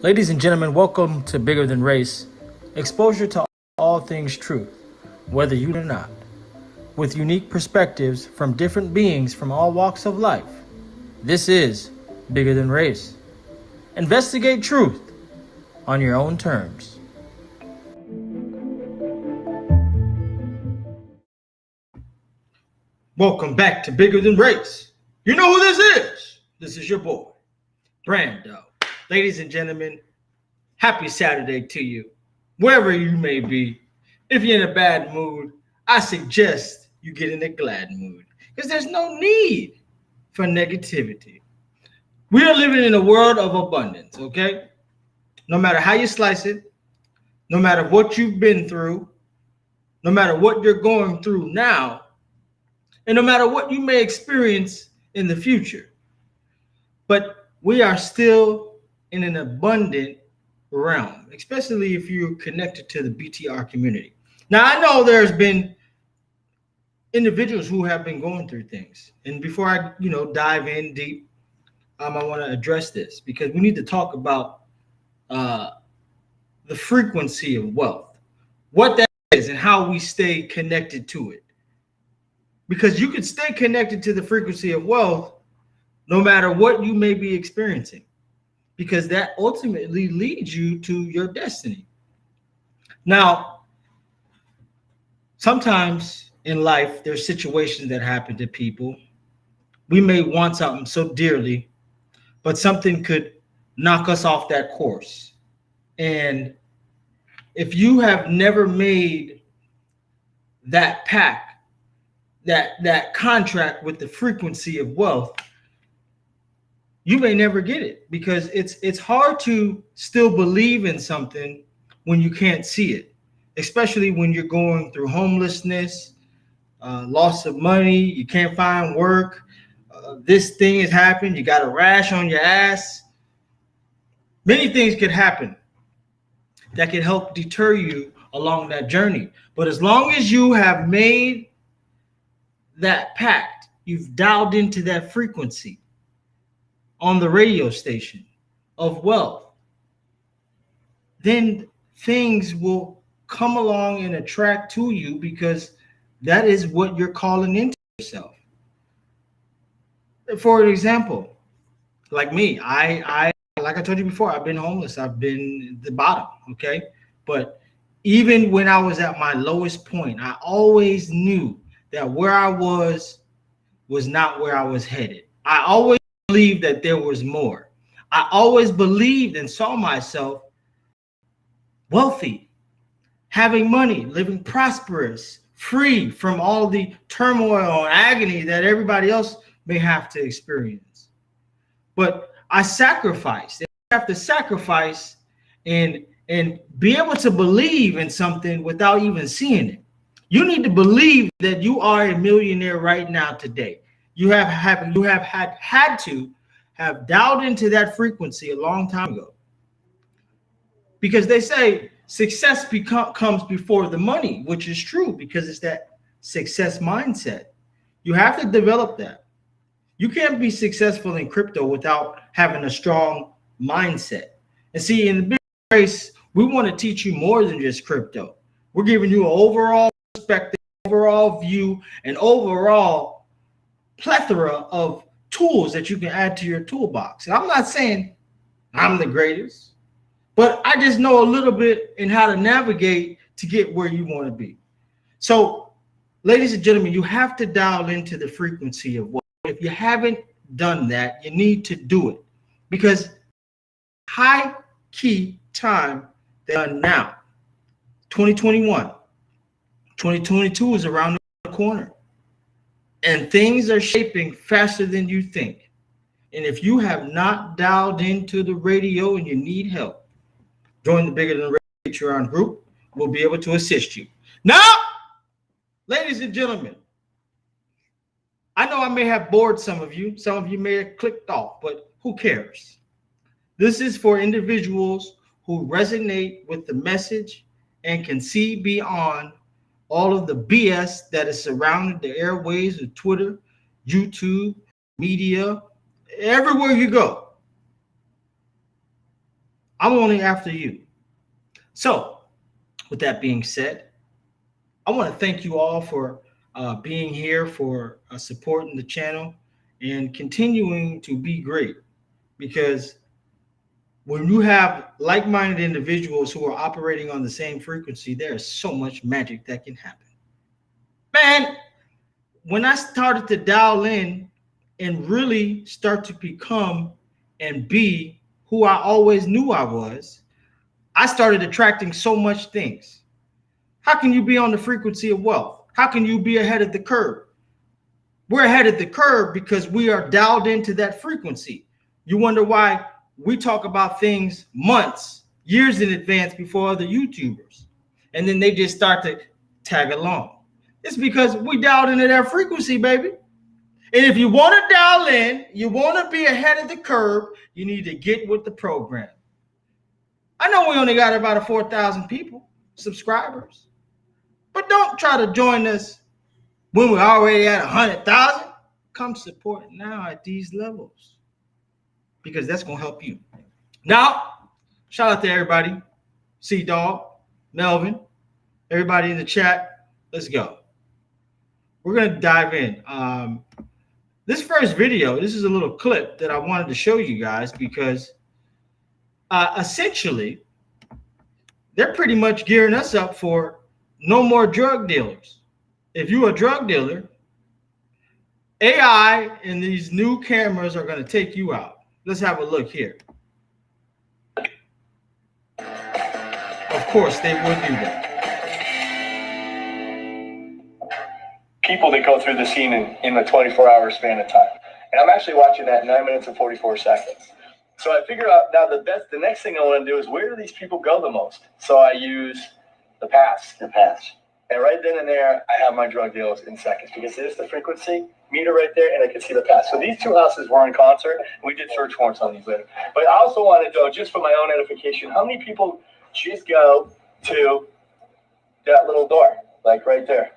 Ladies and gentlemen, welcome to Bigger Than Race, exposure to all things truth, whether you or not, with unique perspectives from different beings from all walks of life. This is Bigger Than Race. Investigate truth on your own terms. Welcome back to Bigger Than Race. You know who this is. This is your boy, BRANDO. Ladies and gentlemen, happy Saturday to you, wherever you may be. If you're in a bad mood, I suggest you get in a glad mood because there's no need for negativity. We are living in a world of abundance, okay? No matter how you slice it, no matter what you've been through, no matter what you're going through now, and no matter what you may experience in the future. But we are still in an abundant realm, especially if you're connected to the BTR community. Now, I know there's been individuals who have been going through things. And before I, dive in deep, I want to address this because we need to talk about the frequency of wealth, what that is and how we stay connected to it. Because you can stay connected to the frequency of wealth no matter what you may be experiencing, because that ultimately leads you to your destiny. Now, sometimes in life, there's situations that happen to people. We may want something so dearly, but something could knock us off that course. And if you have never made that pact, that contract with the frequency of wealth, you may never get it, because it's hard to still believe in something when you can't see it, especially when you're going through homelessness, loss of money, you can't find work, this thing has happened, you got a rash on your ass. Many things could happen that could help deter you along that journey. But as long as you have made that pact, you've dialed into that frequency on the radio station of wealth, then things will come along and attract to you, because that is what you're calling into yourself. For example, like me, I like I told you before, I've been homeless. I've been at the bottom, okay? But even when I was at my lowest point, I always knew that where I was not where I was headed. I always believed that there was more. I always believed and saw myself wealthy, having money, living prosperous, free from all the turmoil and agony that everybody else may have to experience. But I sacrificed. You have to sacrifice and be able to believe in something without even seeing it. You need to believe that you are a millionaire right now today. You have had to have dialed into that frequency a long time ago. Because they say success comes before the money, which is true, because it's that success mindset. You have to develop that. You can't be successful in crypto without having a strong mindset. And see, in the big race, we want to teach you more than just crypto. We're giving you an overall perspective, overall view, and overall plethora of tools that you can add to your toolbox. And I'm not saying I'm the greatest, but I just know a little bit in how to navigate to get where you want to be. So, ladies and gentlemen, you have to dial into the frequency of what. If you haven't done that, you need to do it, because high key time done now. 2021, 2022 is around the corner, and things are shaping faster than you think. And if you have not dialed into the radio and you need help, join the Bigger Than Race Patreon group. We'll be able to assist you. Now, ladies and gentlemen, I know I may have bored some of you. Some of you may have clicked off, but who cares? This is for individuals who resonate with the message and can see beyond all of the BS that is surrounding the airwaves of Twitter, YouTube, media, everywhere you go. I'm only after you. So with that being said, I want to thank you all for being here, for supporting the channel and continuing to be great, because when you have like-minded individuals who are operating on the same frequency, there is so much magic that can happen. Man, when I started to dial in and really start to become and be who I always knew I was, I started attracting so much things. How can you be on the frequency of wealth? How can you be ahead of the curve? We're ahead of the curve because we are dialed into that frequency. You wonder why we talk about things months, years in advance before other YouTubers, and then they just start to tag along. It's because we dialed into that frequency, baby. And if you want to dial in, you want to be ahead of the curve, you need to get with the program. I know we only got about 4,000 people, subscribers, but don't try to join us when we're already at 100,000. Come support now at these levels, because that's going to help you. Now, shout out to everybody. C-Dog, Melvin, everybody in the chat. Let's go. We're going to dive in. This first video, this is a little clip that I wanted to show you guys because essentially, they're pretty much gearing us up for no more drug dealers. If you're a drug dealer, AI and these new cameras are going to take you out. Let's have a look here. Of course, they would do that. People that go through the scene in a 24-hour span of time. And I'm actually watching that 9 minutes and 44 seconds. So I figured out now the next thing I want to do is, where do these people go the most? So I use the pass. The pass. And right then and there, I have my drug dealers in seconds, because there's the frequency meter right there, and I can see the pass. So these two houses were in concert. We did search warrants on these later. But I also want to know, just for my own edification, how many people just go to that little door, like right there,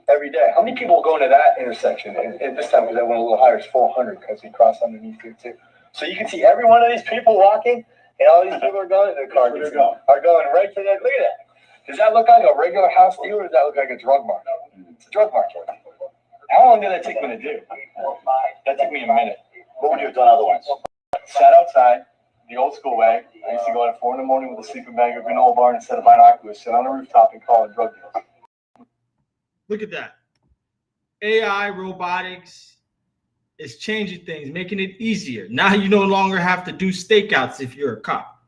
every day? How many people go into that intersection? And this time, because I went a little higher, it's 400, because we crossed underneath here too. So you can see every one of these people walking, and all these people are going, their cars are going right to that. Look at that. Does that look like a regular house deal, or does that look like a drug mart? It's a drug mart. How long did that take me to do? That took me a minute. What would you have done otherwise? Sat outside, the old school way. I used to go at 4 in the morning with a sleeping bag of granola bar and a set of binoculars, sit on a rooftop and call it drug deals. Look at that. AI, robotics is changing things, making it easier. Now you no longer have to do stakeouts if you're a cop.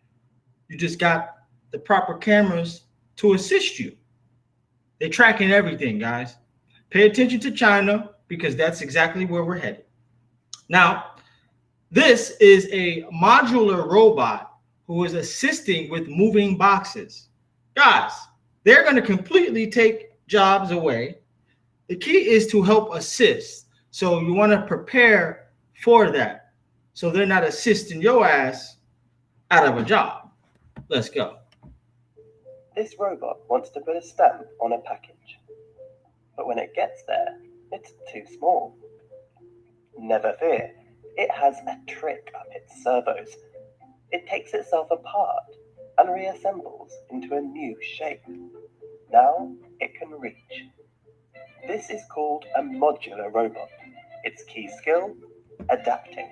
You just got the proper cameras to assist you. They're tracking everything, guys. Pay attention to China, because that's exactly where we're headed. Now, this is a modular robot who is assisting with moving boxes. Guys, they're going to completely take jobs away. The key is to help assist. So you want to prepare for that, so they're not assisting your ass out of a job. Let's go. This robot wants to put a stamp on a package, but when it gets there, it's too small. Never fear, it has a trick up its servos. It takes itself apart and reassembles into a new shape. Now it can reach. This is called a modular robot. Its key skill, adapting.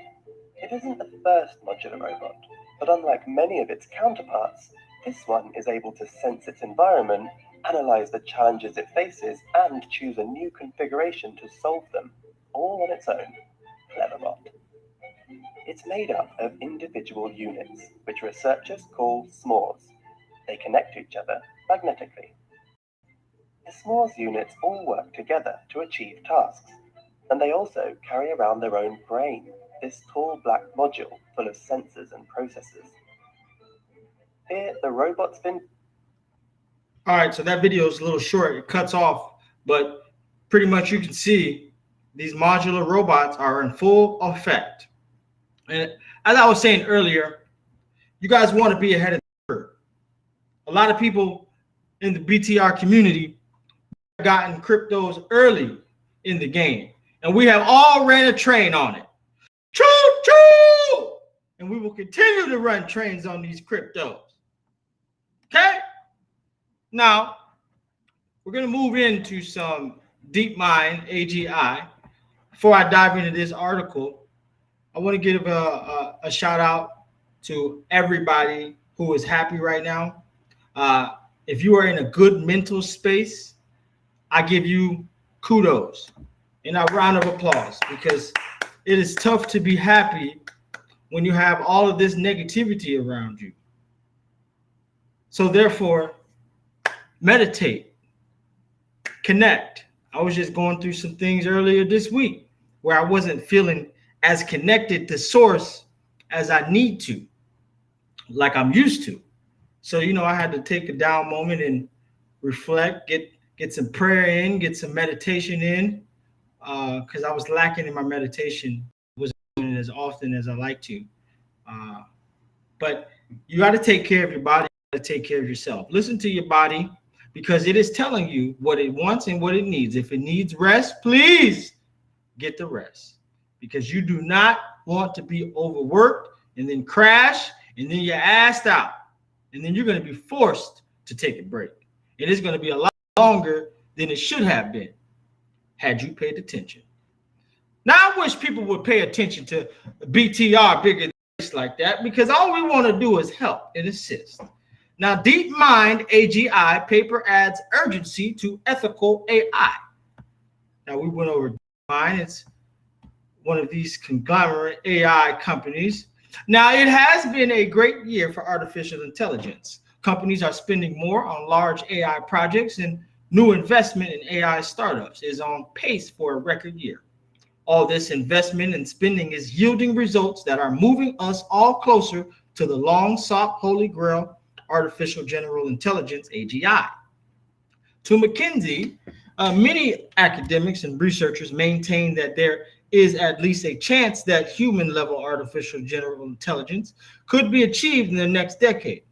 It isn't the first modular robot, but unlike many of its counterparts, this one is able to sense its environment, analyze the challenges it faces, and choose a new configuration to solve them, all on its own. Cleverbot. It's made up of individual units, which researchers call s'mores. They connect to each other magnetically. The s'mores units all work together to achieve tasks, and they also carry around their own brain, this tall black module full of sensors and processors. Here, the robot's been... All right, so that video is a little short. It cuts off, but pretty much you can see these modular robots are in full effect. And as I was saying earlier, you guys want to be ahead of the curve. A lot of people in the BTR community have gotten cryptos early in the game, and we have all ran a train on it. Choo choo! and we will continue to run trains on these cryptos. Okay? Now, we're going to move into some DeepMind AGI. Before I dive into this article, I want to give a shout out to everybody who is happy right now. If you are in a good mental space, I give you kudos and a round of applause, because it is tough to be happy when you have all of this negativity around you. So therefore, meditate, connect. I was just going through some things earlier this week where I wasn't feeling as connected to source as I need to, like I'm used to. So, I had to take a down moment and reflect, get some prayer in, get some meditation in, because I was lacking in my meditation. I wasn't doing it as often as I like to. But you got to take care of your body. You got to take care of yourself. Listen to your body, because it is telling you what it wants and what it needs. If it needs rest, please get the rest, because you do not want to be overworked and then crash and then you're assed out. And then you're going to be forced to take a break. It is going to be a lot longer than it should have been had you paid attention. Now, I wish people would pay attention to BTR, bigger than this, like that, because all we want to do is help and assist. Now, DeepMind AGI paper adds urgency to ethical AI. Now, we went over DeepMind. It's one of these conglomerate AI companies. Now, it has been a great year for artificial intelligence. Companies are spending more on large AI projects, and new investment in AI startups is on pace for a record year. All this investment and spending is yielding results that are moving us all closer to the long-sought holy grail, artificial general intelligence, AGI. To McKinsey, many academics and researchers maintain that there is at least a chance that human-level artificial general intelligence could be achieved in the next decade.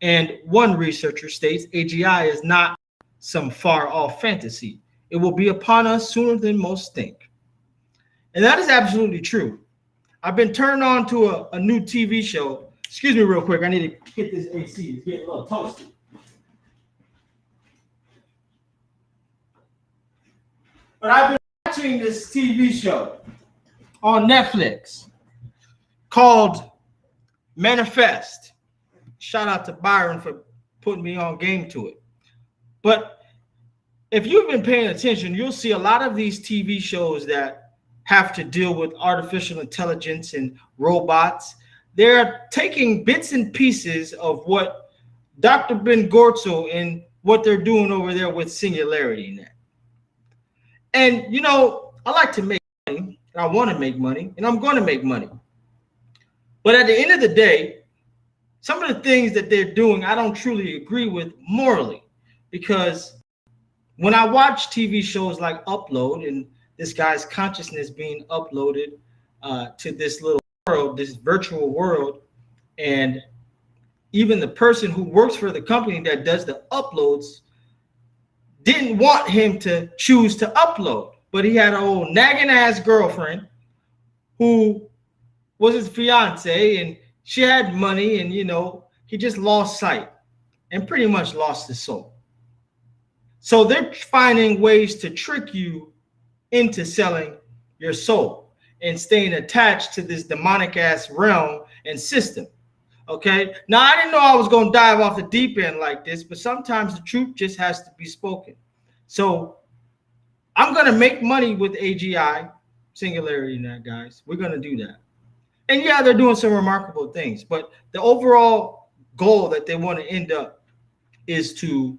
And one researcher states AGI is not some far-off fantasy. It will be upon us sooner than most think. And that is absolutely true. I've been turned on to a new TV show. Excuse me real quick. I need to hit this AC. It's getting a little toasty. But I've been watching this TV show on Netflix called Manifest. Shout out to Byron for putting me on game to it. But if you've been paying attention, you'll see a lot of these TV shows that have to deal with artificial intelligence and robots. They're taking bits and pieces of what Dr. Ben Gortzel and what they're doing over there with Singularity Net. And, I like to make money, and I want to make money, and I'm going to make money. But at the end of the day, some of the things that they're doing, I don't truly agree with morally, because when I watch TV shows like Upload, and this guy's consciousness being uploaded to this little world, this virtual world, and even the person who works for the company that does the uploads didn't want him to choose to upload, but he had an old nagging ass girlfriend who was his fiance, and she had money, and he just lost sight and pretty much lost his soul. So they're finding ways to trick you into selling your soul and staying attached to this demonic ass realm and system. Okay. Now, I didn't know I was going to dive off the deep end like this, but sometimes the truth just has to be spoken. So I'm going to make money with AGI, Singularity Net, guys. We're going to do that. And yeah, they're doing some remarkable things, but the overall goal that they want to end up is to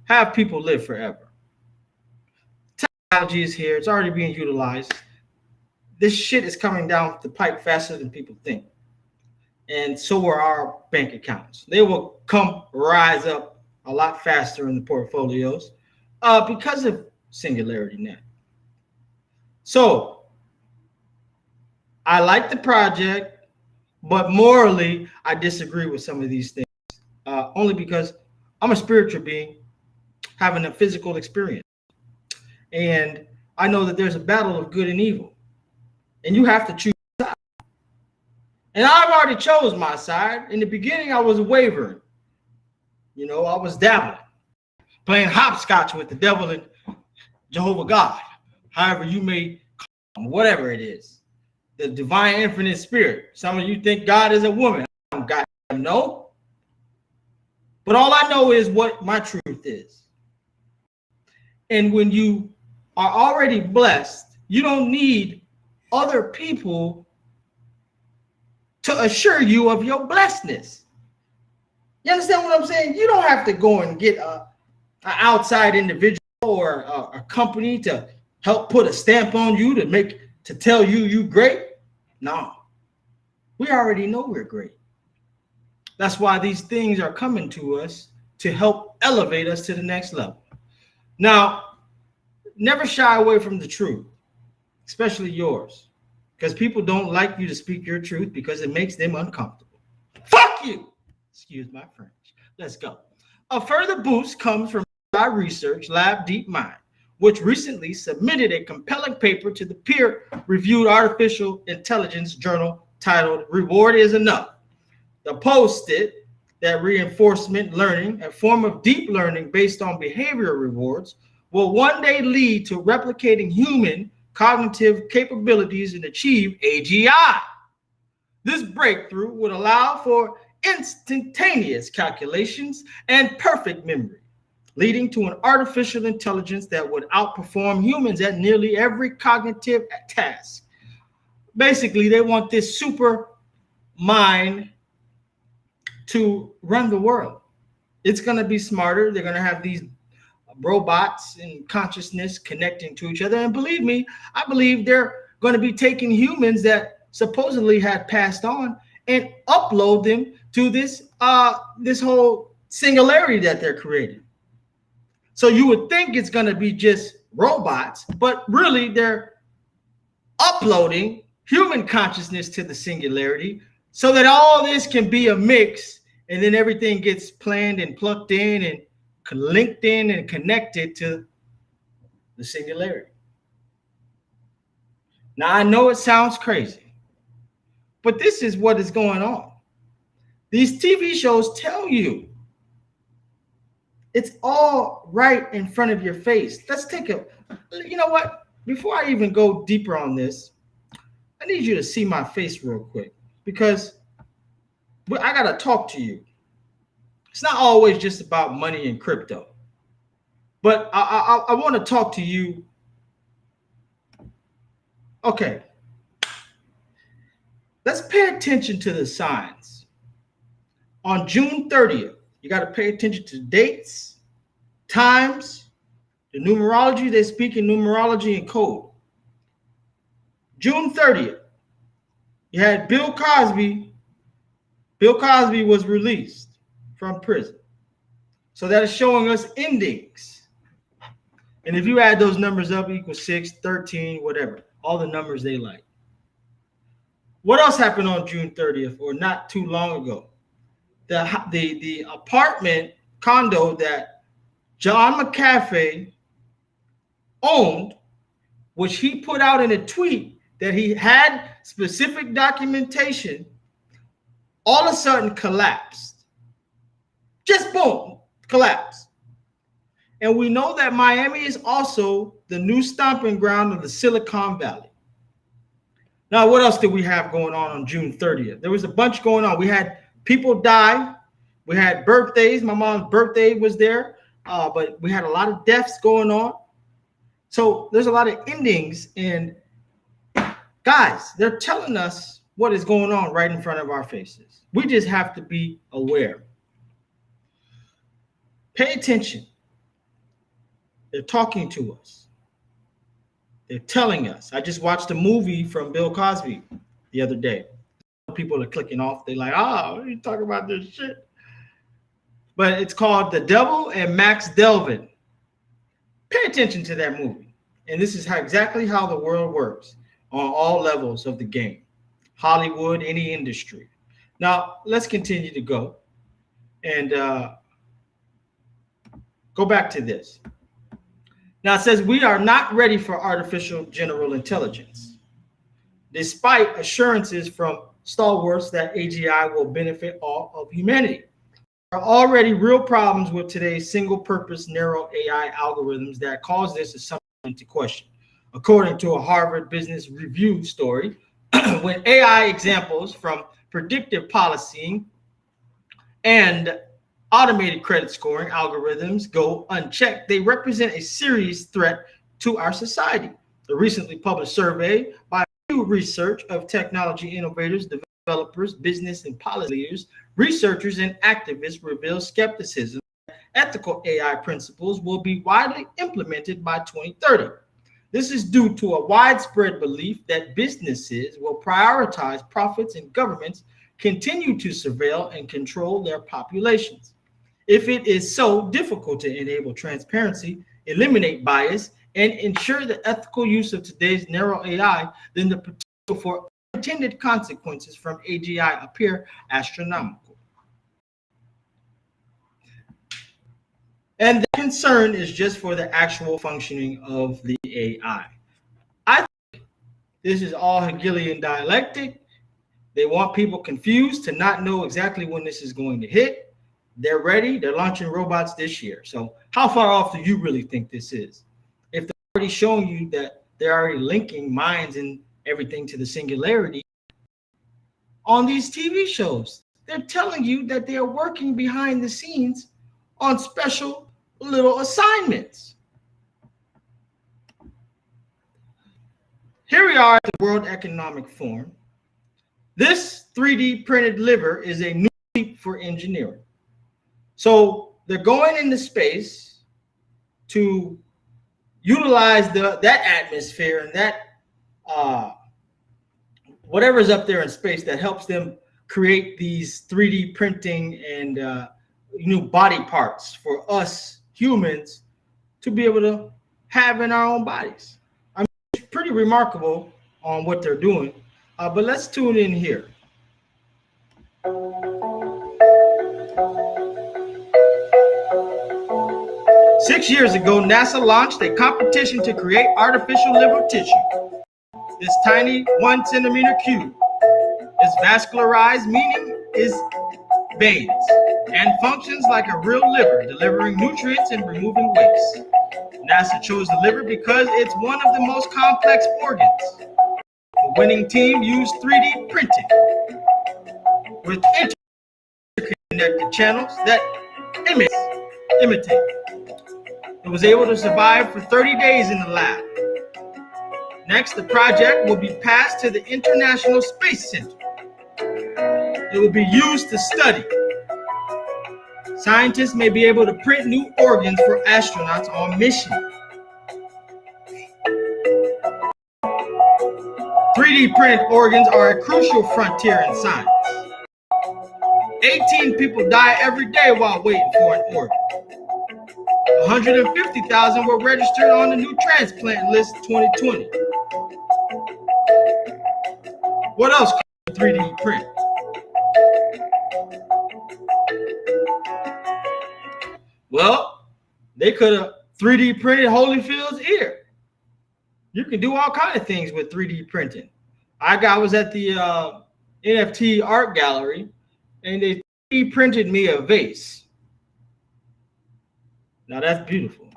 have people live forever. Technology is here. It's already being utilized. This shit is coming down the pipe faster than people think. And so are our bank accounts. They will rise up a lot faster in the portfolios because of Singularity Net. So I like the project, but morally, I disagree with some of these things. Only because I'm a spiritual being having a physical experience. And I know that there's a battle of good and evil. And you have to choose. And I've already chose my side. In the beginning, I was wavering. You know, I was dabbling, playing hopscotch with the devil and Jehovah God, however you may call him, whatever it is. The divine infinite spirit. Some of you think God is a woman. I don't got no. But all I know is what my truth is. And when you are already blessed, you don't need other people to assure you of your blessedness. You understand what I'm saying? You don't have to go and get an outside individual or a company to help put a stamp on you to tell you you great. No, we already know we're great. That's why these things are coming to us to help elevate us to the next level. Now, never shy away from the truth, especially yours, because people don't like you to speak your truth because it makes them uncomfortable. Fuck you! Excuse my French. Let's go. A further boost comes from our research lab DeepMind, which recently submitted a compelling paper to the peer-reviewed artificial intelligence journal titled "Reward is Enough." The post stated that reinforcement learning, a form of deep learning based on behavioral rewards, will one day lead to replicating human cognitive capabilities and achieve AGI. This breakthrough would allow for instantaneous calculations and perfect memory, leading to an artificial intelligence that would outperform humans at nearly every cognitive task. Basically, they want this super mind to run the world. It's going to be smarter. They're going to have these robots and consciousness connecting to each other. And believe me, I believe they're going to be taking humans that supposedly had passed on and upload them to this whole singularity that they're creating. So you would think it's going to be just robots, but really they're uploading human consciousness to the singularity so that all this can be a mix, and then everything gets planned and plugged in and linked in and connected to the singularity. Now, I know it sounds crazy, but this is what is going on. These TV shows tell you it's all right in front of your face. Let's take you know what? Before I even go deeper on this, I need you to see my face real quick, because I got to talk to you. It's not always just about money and crypto, but I want to talk to you. Okay. Let's pay attention to the signs. On June 30th, you got to pay attention to dates, times, the numerology. They speak in numerology and code. June 30th, you had Bill Cosby. Bill Cosby was released from prison. So that is showing us endings. And if you add those numbers up, equals 6, 13, whatever, all the numbers they like. What else happened on June 30th, or not too long ago? The apartment condo that John McAfee owned, which he put out in a tweet that he had specific documentation, all of a sudden collapsed. Just boom, collapsed. And we know that Miami is also the new stomping ground of the Silicon Valley. Now, what else did we have going on June 30th? There was a bunch going on. We had people die. We had birthdays. My mom's birthday was there, but we had a lot of deaths going on. So there's a lot of endings. And guys, they're telling us what is going on right in front of our faces. We just have to be aware. Pay attention. They're talking to us. They're telling us. I just watched a movie from Bill Cosby the other day. People are clicking off. They're like, oh, what are you talking about this shit? But it's called The Devil and Max Delvin. Pay attention to that movie. And this is exactly how the world works on all levels of the game. Hollywood, any industry. Now, let's continue to go. And go back to this. Now, it says we are not ready for artificial general intelligence, despite assurances from stalwarts that AGI will benefit all of humanity. There are already real problems with today's single-purpose narrow AI algorithms that cause this assumption into question. According to a Harvard Business Review story, when AI examples from predictive policing and automated credit scoring algorithms go unchecked, they represent a serious threat to our society. The recently published survey by Pew Research of technology innovators, developers, business and policy leaders, researchers, and activists reveals skepticism that ethical AI principles will be widely implemented by 2030. This is due to a widespread belief that businesses will prioritize profits and governments continue to surveil and control their populations. If it is so difficult to enable transparency, eliminate bias, and ensure the ethical use of today's narrow AI, then the potential for unintended consequences from AGI appear astronomical. And the concern is just for the actual functioning of the AI. I think this is all Hegelian dialectic. They want people confused to not know exactly when this is going to hit. They're ready. They're launching robots this year. So how far off do you really think this is? If they're already showing you that they're already linking minds and everything to the singularity on these TV shows, they're telling you that they are working behind the scenes on special little assignments. Here we are at the World Economic Forum. This 3D printed liver is a new leap for engineering. So they're going into space to utilize that atmosphere and that whatever's up there in space that helps them create these 3D printing and new body parts for us humans to be able to have in our own bodies. I mean, it's pretty remarkable on what they're doing. But let's tune in here. Six years ago, NASA launched a competition to create artificial liver tissue. This tiny 1 centimeter cube is vascularized, meaning is veins, and functions like a real liver, delivering nutrients and removing waste. NASA chose the liver because it's one of the most complex organs. The winning team used 3D printing with interconnected channels that imitate. It was able to survive for 30 days in the lab. Next, the project will be passed to the International Space Center. It will be used to study. Scientists may be able to print new organs for astronauts on mission. 3D printed organs are a crucial frontier in science. 18 people die every day while waiting for an organ. 150,000 were registered on the new transplant list 2020. What else can 3D print? Well, they could have 3D printed Holyfield's ear. You can do all kinds of things with 3D printing. I was at the NFT art gallery, and they 3D printed me a vase. Now that's beautiful.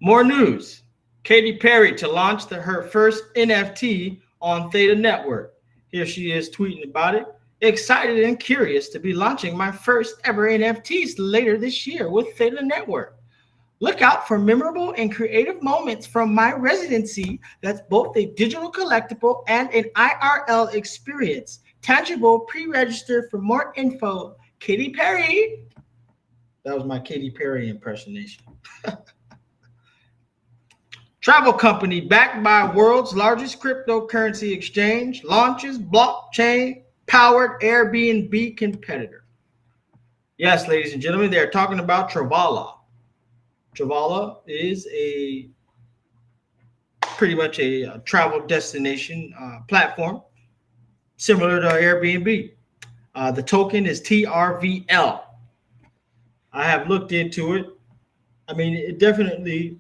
More news. Katy Perry to launch her first NFT on Theta Network. Here she is tweeting about it. Excited and curious to be launching my first ever NFTs later this year with Theta Network. Look out for memorable and creative moments from my residency that's both a digital collectible and an IRL experience. Tangible, pre-register for more info. Katy Perry. That was my Katy Perry impersonation. Travel company backed by world's largest cryptocurrency exchange launches blockchain-powered Airbnb competitor. Yes, ladies and gentlemen, they're talking about Travala. Travala is pretty much a travel destination platform similar to Airbnb. The token is TRVL. I have looked into it. I mean, it definitely,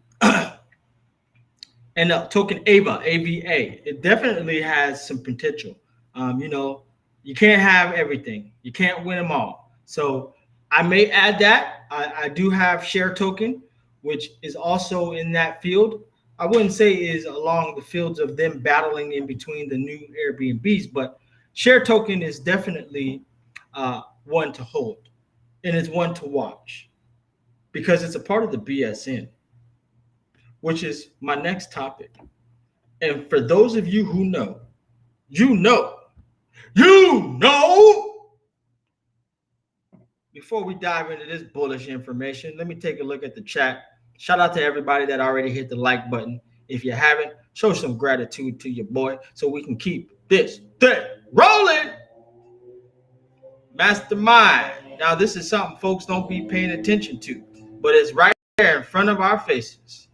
and the token AVA, it definitely has some potential. You can't have everything. You can't win them all. So I may add that. I do have Share Token, which is also in that field. I wouldn't say is along the fields of them battling in between the new Airbnbs, but Share Token is definitely one to hold, and it's one to watch because it's a part of the BSN, which is my next topic. And for those of you who know, before we dive into this bullish information, let me take a look at the chat. Shout out to everybody that already hit the like button. If you haven't, show some gratitude to your boy so we can keep this thing rolling. Mastermind. Now, this is something folks don't be paying attention to, but it's right there in front of our faces.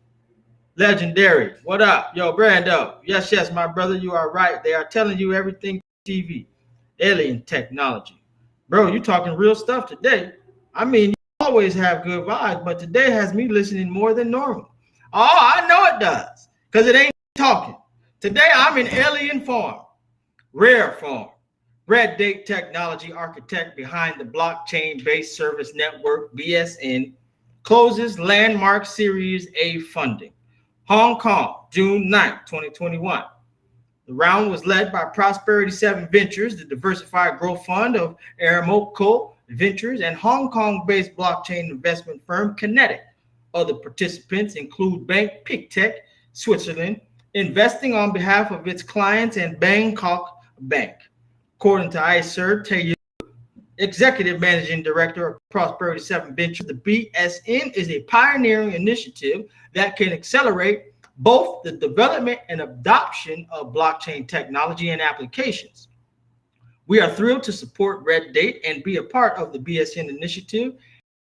Legendary. What up? Yo, Brando. Yes, my brother, you are right. They are telling you everything TV. Alien technology. Bro, you talking real stuff today. I mean, you always have good vibes, but today has me listening more than normal. Oh, I know it does, because it ain't talking. Today, I'm in alien form, rare form. Red Date Technology architect behind the blockchain-based service network BSN closes landmark Series A funding. Hong Kong, June 9th, 2021. The round was led by Prosperity 7 Ventures, the diversified growth fund of Aramco Ventures, and Hong Kong-based blockchain investment firm Kinetic. Other participants include Bank Pictet, Switzerland, investing on behalf of its clients, and Bangkok Bank. According to Iser Tayu, Executive Managing Director of Prosperity 7 Ventures, the BSN is a pioneering initiative that can accelerate both the development and adoption of blockchain technology and applications. We are thrilled to support Red Date and be a part of the BSN initiative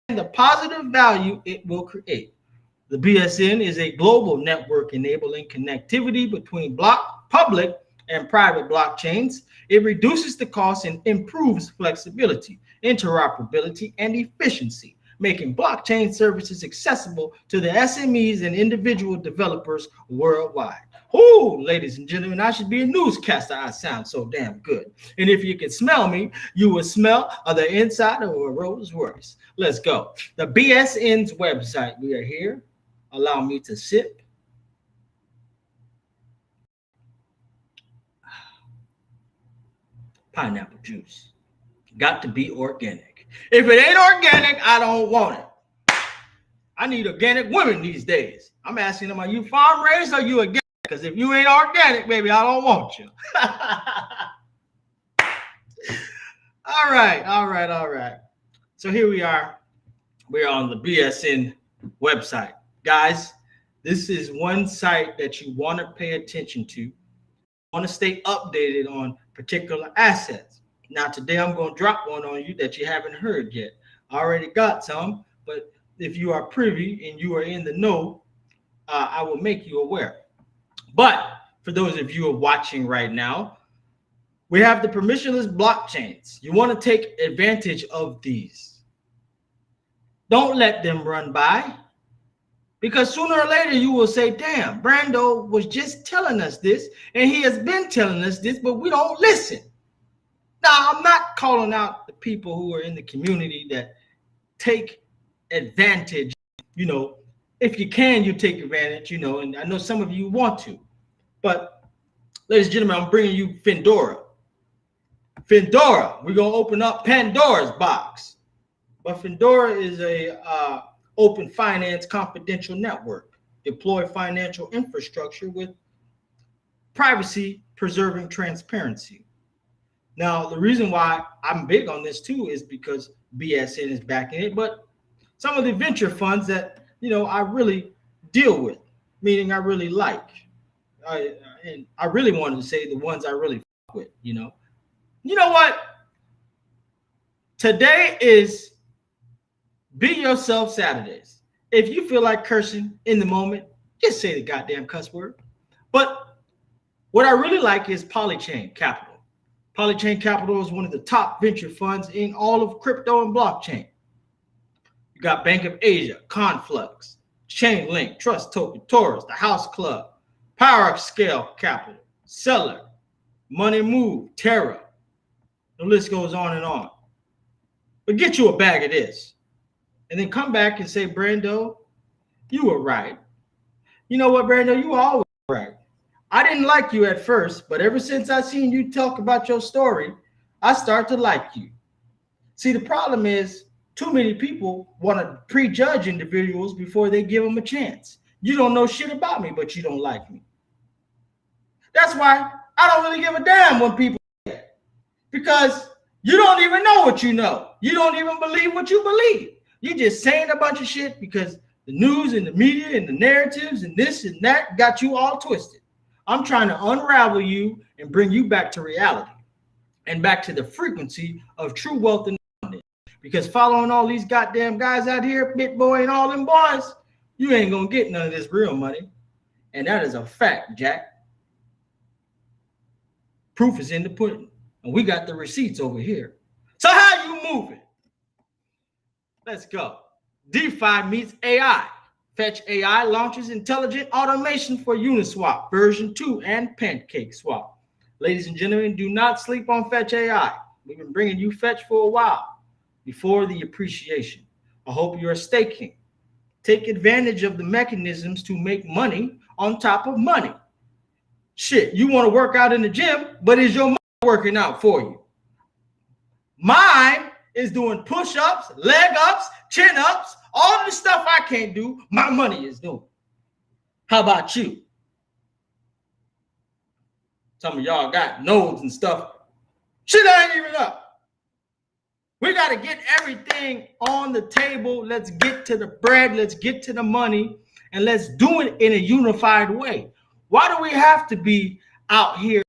and the positive value it will create. The BSN is a global network enabling connectivity between public and private blockchains. It reduces the cost and improves flexibility, interoperability, and efficiency, making blockchain services accessible to the SMEs and individual developers worldwide. Oh, ladies and gentlemen, I should be a newscaster. I sound so damn good. And if you could smell me, you would smell the inside of a Rolls Royce. Let's go. The BSN's website. We are here. Allow me to sip. Pineapple juice. Got to be organic. If it ain't organic, I don't want it. I need organic women these days. I'm asking them, are you farm raised or you organic? Because if you ain't organic, baby, I don't want you. All right. So here we are. We're on the BSN website. Guys, this is one site that you want to pay attention to. You want to stay updated on particular assets. Now, today I'm going to drop one on you that you haven't heard yet. I already got some, but if you are privy and you are in the know, I will make you aware. But for those of you who are watching right now, we have the permissionless blockchains. You want to take advantage of these. Don't let them run by, because sooner or later you will say, damn, Brando was just telling us this, and he has been telling us this, but we don't listen. Now, I'm not calling out the people who are in the community that take advantage. If you can, you take advantage, and I know some of you want to. But, ladies and gentlemen, I'm bringing you Findora. We're going to open up Pandora's box. But Findora is a open finance confidential network. Deploy financial infrastructure with privacy, preserving transparency. Now, the reason why I'm big on this too is because BSN is backing it, but some of the venture funds that, I really deal with, meaning I really like. And I really wanted to say the ones I really fuck with, You know what? Today is Be Yourself Saturdays. If you feel like cursing in the moment, just say the goddamn cuss word. But what I really like is Polychain Capital. Polychain Capital is one of the top venture funds in all of crypto and blockchain. You got Bank of Asia, Conflux, Chainlink, Trust Token, Taurus, the House Club, Power Scale Capital, Seller, Money Move, Terra. The list goes on and on. But get you a bag of this. And then come back and say, Brando, you were right. You know what, Brando? You were always right. I didn't like you at first, but ever since I seen you talk about your story, I start to like you. See, the problem is too many people want to prejudge individuals before they give them a chance. You don't know shit about me, but you don't like me. That's why I don't really give a damn when people say that. Because you don't even know what you know. You don't even believe what you believe. You're just saying a bunch of shit because the news and the media and the narratives and this and that got you all twisted. I'm trying to unravel you and bring you back to reality and back to the frequency of true wealth and abundance. Because following all these goddamn guys out here, BitBoy and all them boys, you ain't gonna get none of this real money. And that is a fact, Jack. Proof is in the pudding. And we got the receipts over here. So how you moving? Let's go. DeFi meets AI. Fetch AI launches intelligent automation for Uniswap version 2 and Pancake Swap. Ladies and gentlemen, do not sleep on Fetch AI. We've been bringing you Fetch for a while before the appreciation. I hope you're staking. Take advantage of the mechanisms to make money on top of money. Shit, you want to work out in the gym, but is your mind working out for you? Mine is doing push-ups, leg ups, chin-ups, all the stuff I can't do, my money is doing. How about you? Some of y'all got nodes and stuff. Shit ain't even up. We got to get everything on the table. Let's get to the bread. Let's get to the money. And let's do it in a unified way. Why do we have to be out here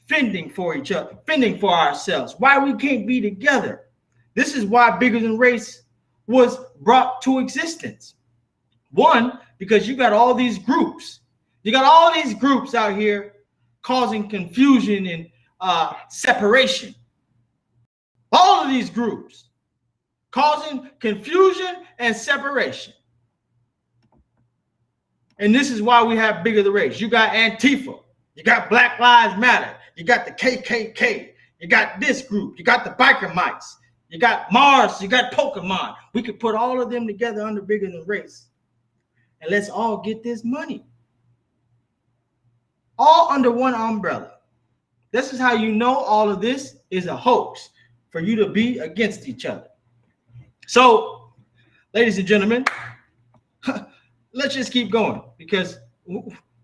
fending for each other, fending for ourselves? Why we can't be together? This is why Bigger Than Race was brought to existence. One, because you got all these groups. You got all these groups out here causing confusion and separation. All of these groups causing confusion and separation. And this is why we have Bigger Than Race. You got Antifa. You got Black Lives Matter. You got the KKK. You got this group. You got the Biker Mice. You got Mars. You got Pokemon. We could put all of them together under Bigger Than Race. And let's all get this money. All under one umbrella. This is how you know all of this is a hoax for you to be against each other. So, ladies and gentlemen, let's just keep going because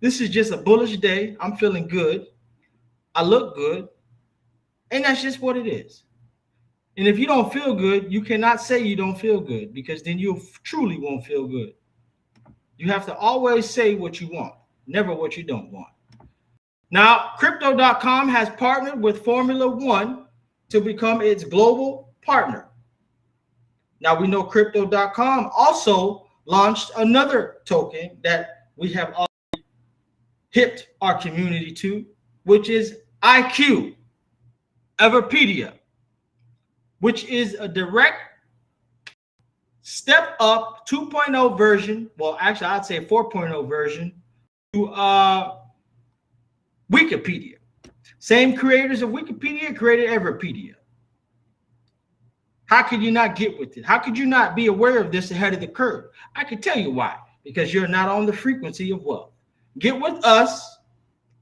this is just a bullish day. I'm feeling good. I look good. And that's just what it is. And if you don't feel good, you cannot say you don't feel good because then you truly won't feel good. You have to always say what you want, never what you don't want. Now, Crypto.com has partnered with Formula One to become its global partner. Now, we know Crypto.com also launched another token that we have already hipped our community to, which is IQ, Everpedia, which is a direct step up 2.0 version. Well, actually, I'd say 4.0 version to Wikipedia. Same creators of Wikipedia created Everpedia. How could you not get with it? How could you not be aware of this ahead of the curve? I can tell you why. Because you're not on the frequency of wealth. Get with us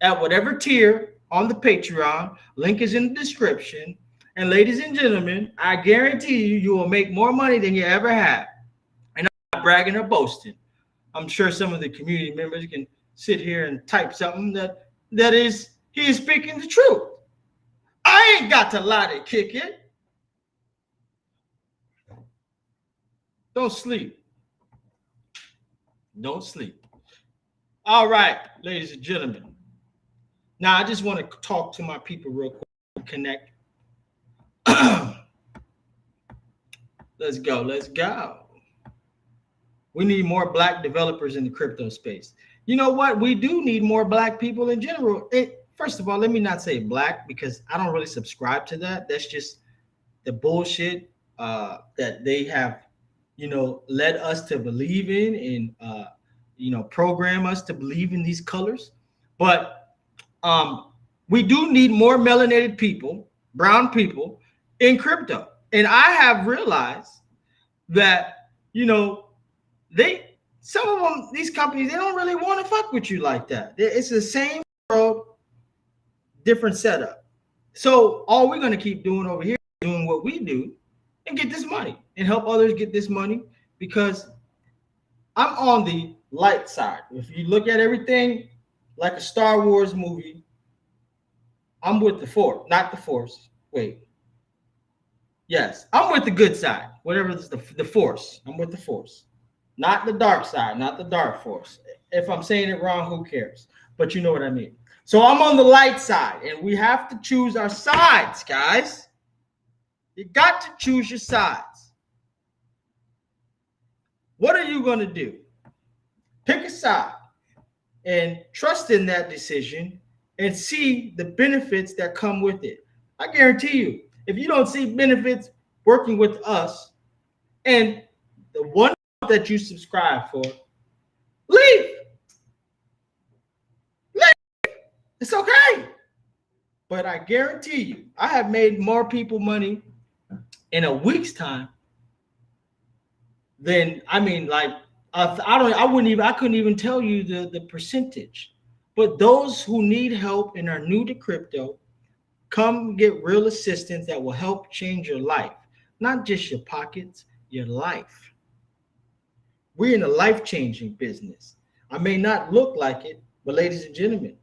at whatever tier on the Patreon. Link is in the description. And ladies and gentlemen, I guarantee you will make more money than you ever have. And I'm not bragging or boasting. I'm sure some of the community members can sit here and type something that is, he is speaking the truth. I ain't got to lie to kick it. Don't sleep. Don't sleep. All right, ladies and gentlemen. Now, I just want to talk to my people real quick, connect. Let's go. Let's go. We need more Black developers in the crypto space. You know what? We do need more Black people in general. First of all, let me not say Black because I don't really subscribe to that. That's just the bullshit that they have, led us to believe in and, program us to believe in these colors. But we do need more melanated people, brown people in crypto. And I have realized that, some of them, these companies, they don't really want to fuck with you like that. It's the same world, different setup. So all we're going to keep doing over here is doing what we do and get this money and help others get this money, because I'm on the light side. If you look at everything like a Star Wars movie, I'm with the Force, not the Force. Wait. Yes, I'm with the good side. Whatever is the Force. I'm with the Force. Not the dark side, not the dark force. If I'm saying it wrong, who cares? But you know what I mean. So I'm on the light side, and we have to choose our sides, guys. You got to choose your sides. What are you going to do? Pick a side and trust in that decision and see the benefits that come with it. I guarantee you, if you don't see benefits working with us and the one that you subscribe for, leave. It's okay. But I guarantee you, I have made more people money in a week's time than, I couldn't even tell you the percentage. But those who need help and are new to crypto, come get real assistance that will help change your life. Not just your pockets, your life. We're in a life-changing business. I may not look like it, but ladies and gentlemen,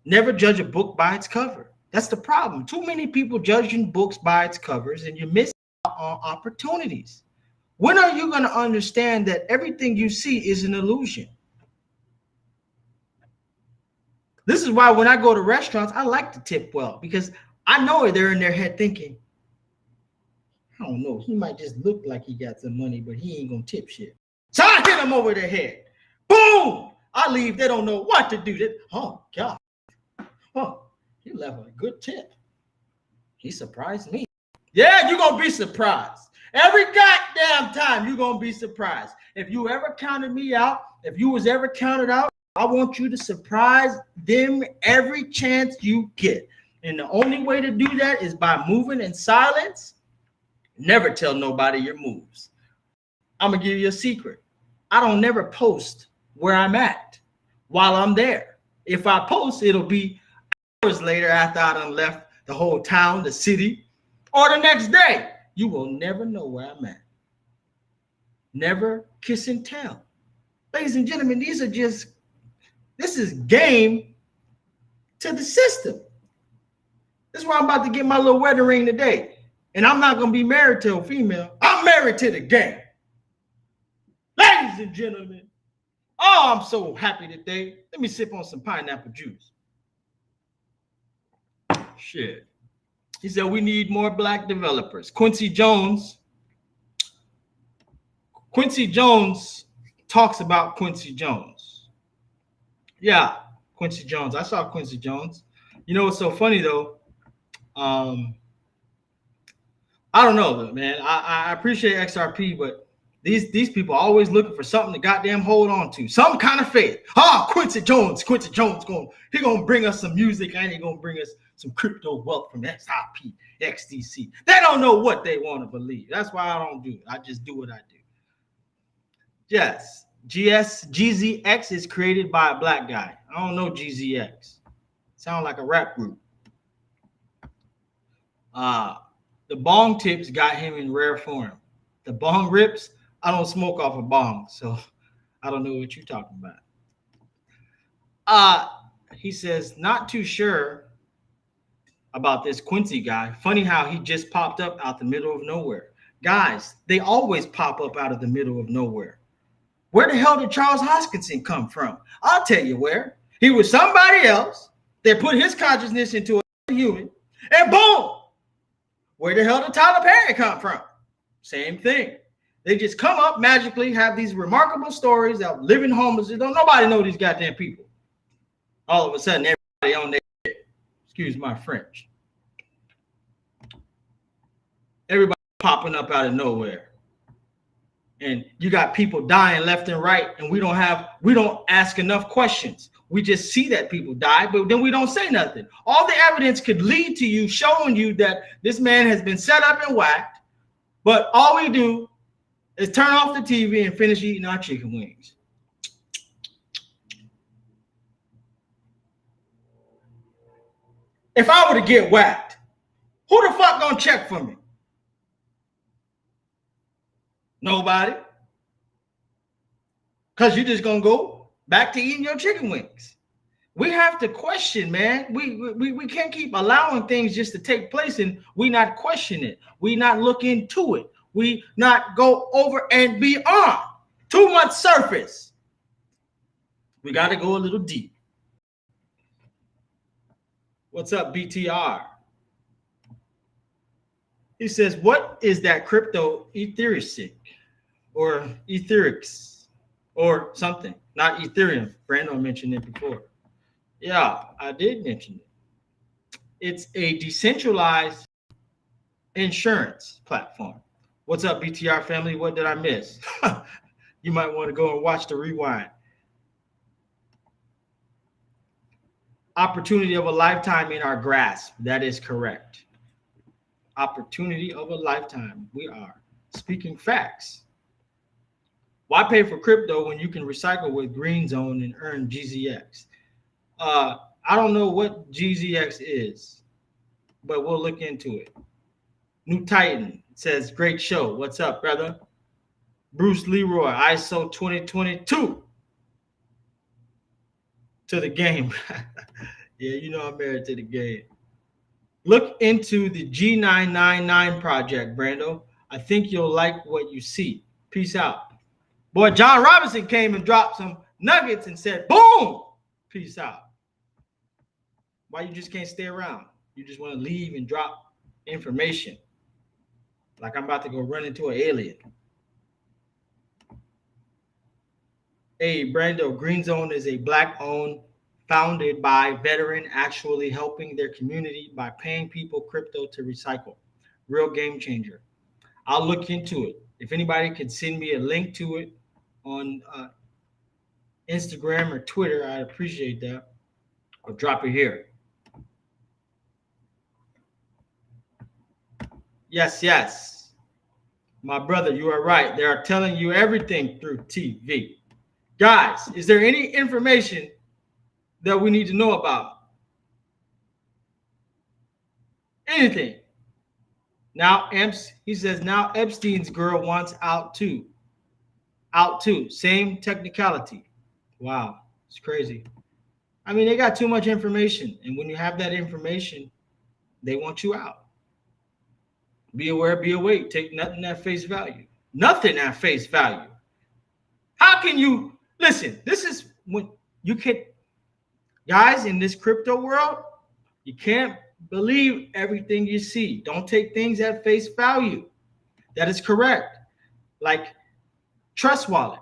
never judge a book by its cover. That's the problem. Too many people judging books by its covers, and you miss out on opportunities. When are you going to understand that everything you see is an illusion? This is why when I go to restaurants, I like to tip well, because I know they're in their head thinking, I don't know, he might just look like he got some money, but he ain't going to tip shit. So I hit them over their head. Boom! I leave. They don't know what to do. Oh, God. Oh, he left a good tip. He surprised me. Yeah, you're going to be surprised. Every goddamn time you're going to be surprised. If you ever counted me out, if you was ever counted out, I want you to surprise them every chance you get. And the only way to do that is by moving in silence. Never tell nobody your moves. I'm going to give you a secret. I don't never post where I'm at while I'm there. If I post, it'll be hours later after I done left the whole town, the city, or the next day. You will never know where I'm at. Never kiss and tell. Ladies and gentlemen, this is game to the system. This is why I'm about to get my little wedding ring today. And I'm not going to be married to a female. I'm married to the game. Ladies and gentlemen, oh, I'm so happy today. Let me sip on some pineapple juice. Shit. He said we need more black developers. Quincy Jones talks about Quincy Jones. Yeah, Quincy Jones. I saw Quincy Jones. You know what's so funny though? I don't know, man. I appreciate XRP, but these people are always looking for something to goddamn hold on to. Some kind of faith. Quincy Jones he gonna bring us some music, and he gonna bring us some crypto wealth from XRP, XDC. They don't know what they want to believe. That's why I don't do it. I just do what I do. Yes, GZX is created by a black guy. I don't know GZX. Sound like a rap group. The bong tips got him in rare form. The bong rips, I don't smoke off a bong, so I don't know what you're talking about. He says, not too sure about this Quincy guy. Funny how he just popped up out the middle of nowhere. Guys, they always pop up out of the middle of nowhere. Where the hell did Charles Hoskinson come from? I'll tell you where. He was somebody else that put his consciousness into a human, and boom! Where the hell did Tyler Perry come from? Same thing. They just come up magically, have these remarkable stories of living homeless. Nobody know these goddamn people. All of a sudden, everybody on their shit. Excuse my French. Everybody popping up out of nowhere. And you got people dying left and right, and we don't ask enough questions. We just see that people die, but then we don't say nothing. All the evidence could lead to you showing you that this man has been set up and whacked, but all we do is turn off the TV and finish eating our chicken wings. If I were to get whacked, who the fuck gonna check for me? Nobody. Because you're just gonna go back to eating your chicken wings. We have to question, man. We can't keep allowing things just to take place and we not question it. We not look into it. We not go over and beyond. Too much surface. We got to go a little deep. What's up, BTR? He says, what is that crypto etheric or etherics or something? Not Ethereum. Brando mentioned it before. Yeah, I did mention it. It's a decentralized insurance platform. What's up, BTR family? What did I miss? You might want to go and watch the rewind. Opportunity of a lifetime in our grasp. That is correct. Opportunity of a lifetime. We are speaking facts. Why pay for crypto when you can recycle with Green Zone and earn GZX? I don't know what GZX is, but we'll look into it. New Titan says, great show. What's up, brother? Bruce Leroy, ISO 2022 to the game. Yeah, you know I'm married to the game. Look into the G999 project, Brando. I think you'll like what you see. Peace out. Boy, John Robinson came and dropped some nuggets and said, boom, peace out. Why you just can't stay around? You just want to leave and drop information. Like I'm about to go run into an alien. Hey, Brando, Green Zone is a Black-owned, founded by veteran, actually helping their community by paying people crypto to recycle. Real game changer. I'll look into it. If anybody could send me a link to it on Instagram or Twitter, I'd appreciate that. Or drop it here. Yes, yes. My brother, you are right. They are telling you everything through TV. Guys, is there any information that we need to know about? Anything? Now, he says, now Epstein's girl wants out too. Out too. Same technicality. Wow, it's crazy. I mean, they got too much information. And when you have that information, they want you out. Be aware, be awake. Take nothing at face value. Nothing at face value. How can you, listen, this is when you can, guys, in this crypto world, you can't believe everything you see. Don't take things at face value. That is correct. Like Trust Wallet.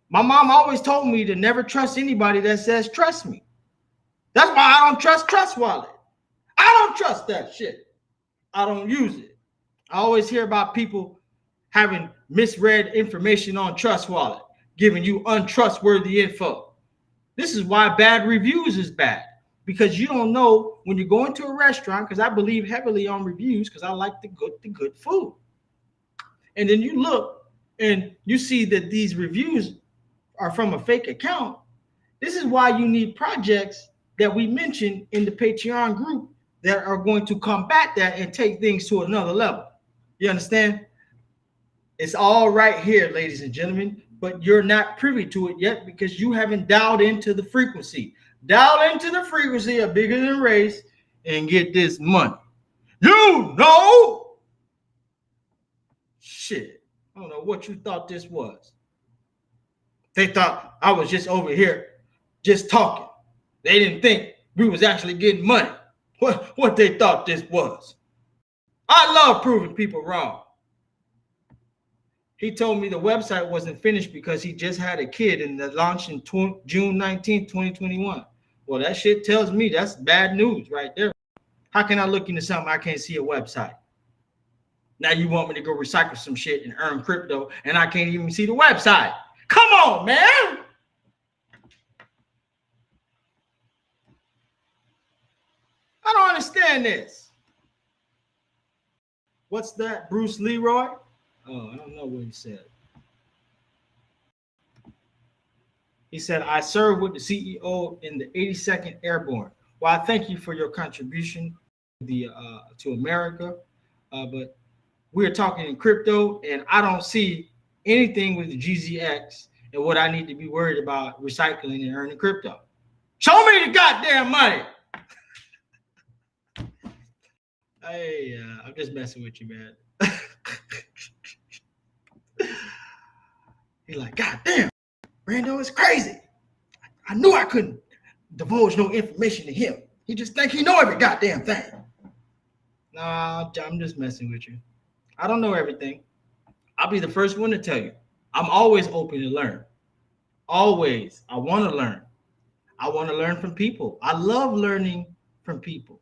My mom always told me to never trust anybody that says trust me. That's why I don't trust Trust Wallet. I don't trust that shit. I don't use it. I always hear about people having misread information on Trust Wallet, giving you untrustworthy info. This is why bad reviews is bad, because you don't know when you go into a restaurant, because I believe heavily on reviews because I like the good food. And then you look and you see that these reviews are from a fake account. This is why you need projects that we mentioned in the Patreon group that are going to combat that and take things to another level. You understand? It's all right here, ladies and gentlemen, but you're not privy to it yet because you haven't dialed into the frequency. Dial into the frequency of Bigger Than Race and get this money. You know? Shit. I don't know what you thought this was. They thought I was just over here just talking. They didn't think we was actually getting money. What they thought this was. I love proving people wrong. He told me the website wasn't finished because he just had a kid and the launch in June 19, 2021. Well, that shit tells me that's bad news right there. How can I look into something I can't see a website? Now you want me to go recycle some shit and earn crypto and I can't even see the website. Come on, man. I don't understand this. What's that, Bruce Leroy? Oh, I don't know what he said. He said, I served with the CEO in the 82nd Airborne. Well, I thank you for your contribution to America, but we're talking in crypto, and I don't see anything with the GZX and what I need to be worried about recycling and earning crypto. Show me the goddamn money. Hey, I'm just messing with you, man. He's like, God damn, Brando is crazy. I knew I couldn't divulge no information to him. He just think he know every goddamn thing. Nah, I'm just messing with you. I don't know everything. I'll be the first one to tell you. I'm always open to learn. Always. I want to learn. I want to learn from people. I love learning from people.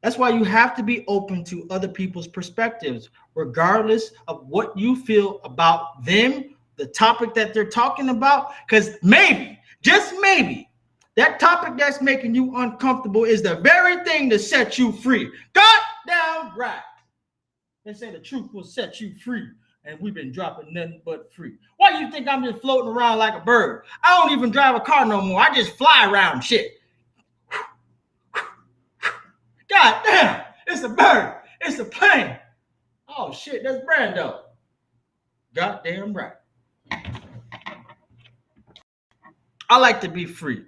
That's why you have to be open to other people's perspectives, regardless of what you feel about them, the topic that they're talking about. Because maybe, just maybe, that topic that's making you uncomfortable is the very thing to set you free. Goddamn right. They say the truth will set you free, and we've been dropping nothing but free. Why do you think I'm just floating around like a bird? I don't even drive a car no more. I just fly around shit. God damn, it's a bird. It's a plane. Oh shit, that's Brando. Goddamn right. I like to be free.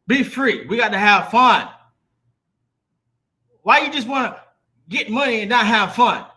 Be free. We got to have fun. Why you just want to get money and not have fun?